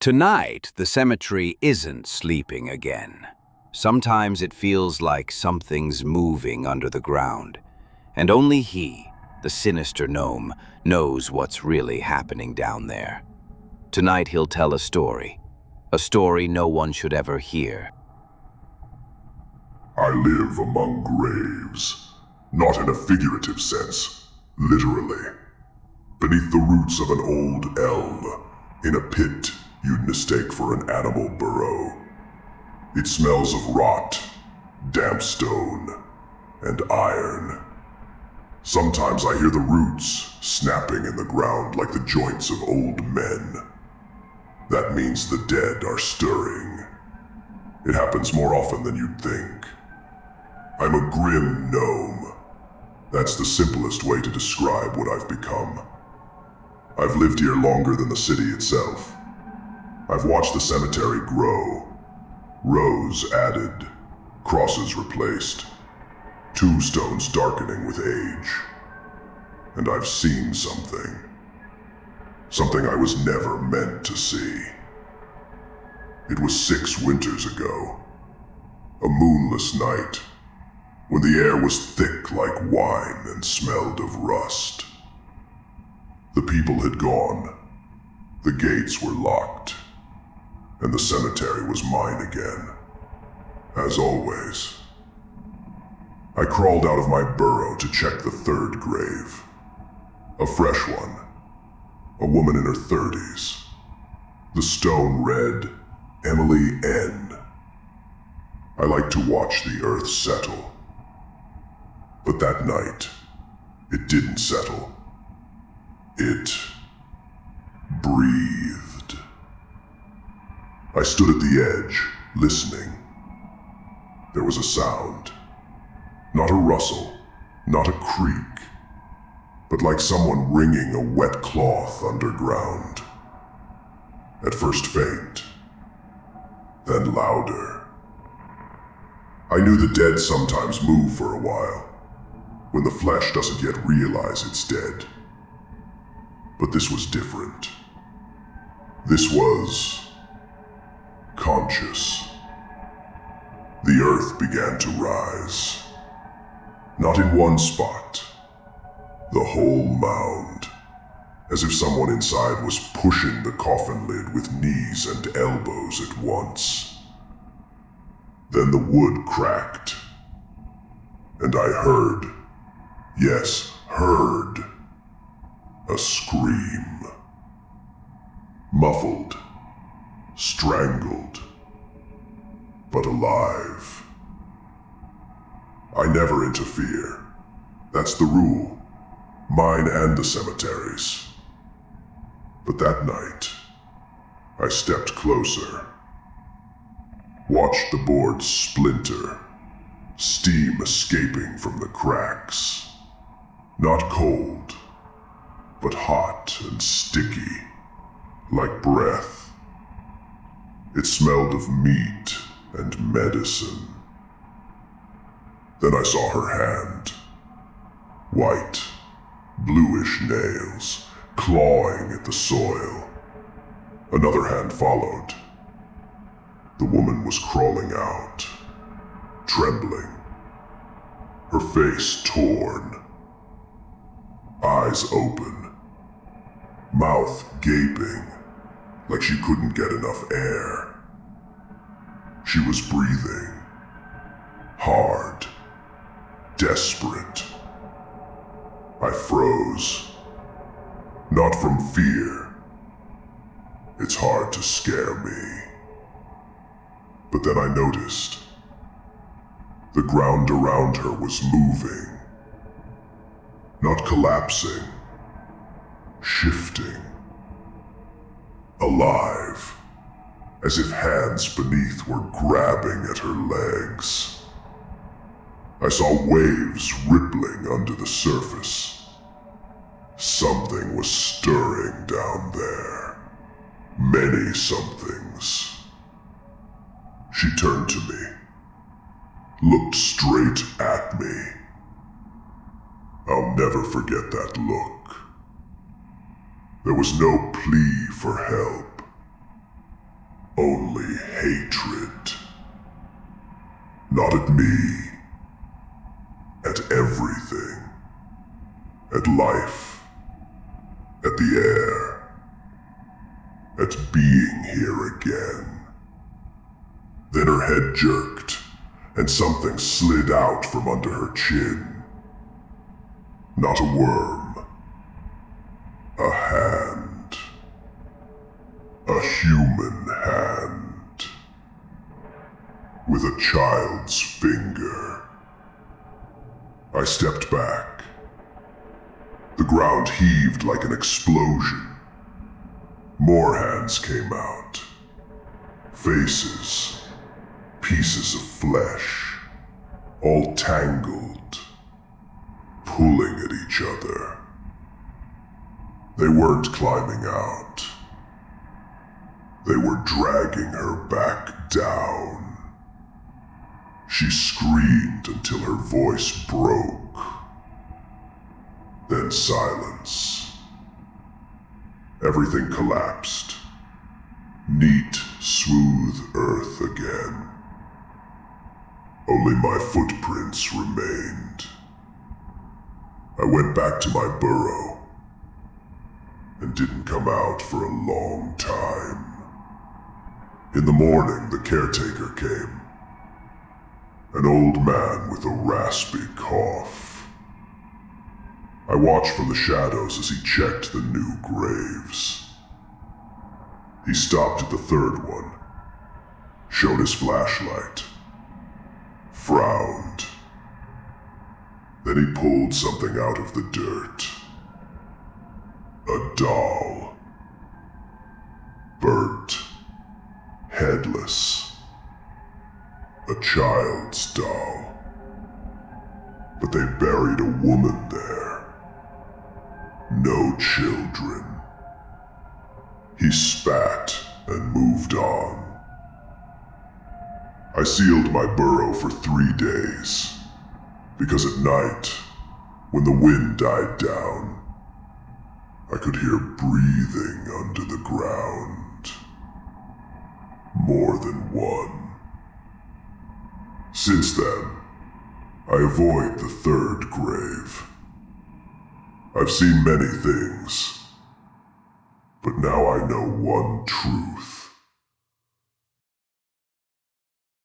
Tonight, the cemetery isn't sleeping again. Sometimes it feels like something's moving under the ground, and only he, the Sinister Gnome, knows what's really happening down there. Tonight he'll tell a story no one should ever hear. I live among graves, not in a figurative sense, literally. Beneath the roots of an old elm, in a pit you'd mistake for an animal burrow. It smells of rot, damp stone, and iron. Sometimes I hear the roots snapping in the ground like the joints of old men. That means the dead are stirring. It happens more often than you'd think. I'm a grim gnome. That's the simplest way to describe what I've become. I've lived here longer than the city itself. I've watched the cemetery grow. Rows added, crosses replaced, tombstones darkening with age. And I've seen something. Something I was never meant to see. It was 6 winters ago. A moonless night, when the air was thick like wine and smelled of rust. The people had gone. The gates were locked. And the cemetery was mine again. As always. I crawled out of my burrow to check the 3rd grave. A fresh one. A woman in her 30s. The stone read, Emily N. I like to watch the earth settle. But that night, it didn't settle. It breathed. I stood at the edge, listening. There was a sound. Not a rustle, not a creak, but like someone wringing a wet cloth underground. At first faint, then louder. I knew the dead sometimes move for a while, when the flesh doesn't yet realize it's dead. But this was different. This was conscious. The earth began to rise. Not in one spot. The whole mound. As if someone inside was pushing the coffin lid with knees and elbows at once. Then the wood cracked. And I heard, yes, heard, a scream. Muffled. Strangled, but alive. I never interfere. That's the rule. Mine and the cemetery's. But that night, I stepped closer. Watched the boards splinter, steam escaping from the cracks. Not cold, but hot and sticky, like breath. It smelled of meat and medicine. Then I saw her hand. White, bluish nails, clawing at the soil. Another hand followed. The woman was crawling out, trembling. Her face torn. Eyes open. Mouth gaping. Like she couldn't get enough air. She was breathing. Hard. Desperate. I froze. Not from fear. It's hard to scare me. But then I noticed. The ground around her was moving. Not collapsing. Shifting. Alive, as if hands beneath were grabbing at her legs. I saw waves rippling under the surface. Something was stirring down there. Many somethings. She turned to me, looked straight at me. I'll never forget that look. There was no plea for help. hatred. Not at me. At everything. At life. At the air. At being here again. Then her head jerked, and something slid out from under her chin. Not a worm. A hand. A human hand. With a child's finger. I stepped back. The ground heaved like an explosion. More hands came out. Faces. Pieces of flesh. All tangled. Pulling at each other. They weren't climbing out. They were dragging her back down. She screamed until her voice broke. Then silence. Everything collapsed. Neat, smooth earth again. Only my footprints remained. I went back to my burrow and didn't come out for a long time. In the morning, the caretaker came. An old man with a raspy cough. I watched from the shadows as he checked the new graves. He stopped at the third one, showed his flashlight, frowned. Then he pulled something out of the dirt. A doll. Burnt. Headless. A child's doll. But they buried a woman there. No children. He spat and moved on. I sealed my burrow for 3 days. Because at night, when the wind died down, I could hear breathing under the ground. More than one. Since then, I avoid the third grave. I've seen many things, but now I know one truth.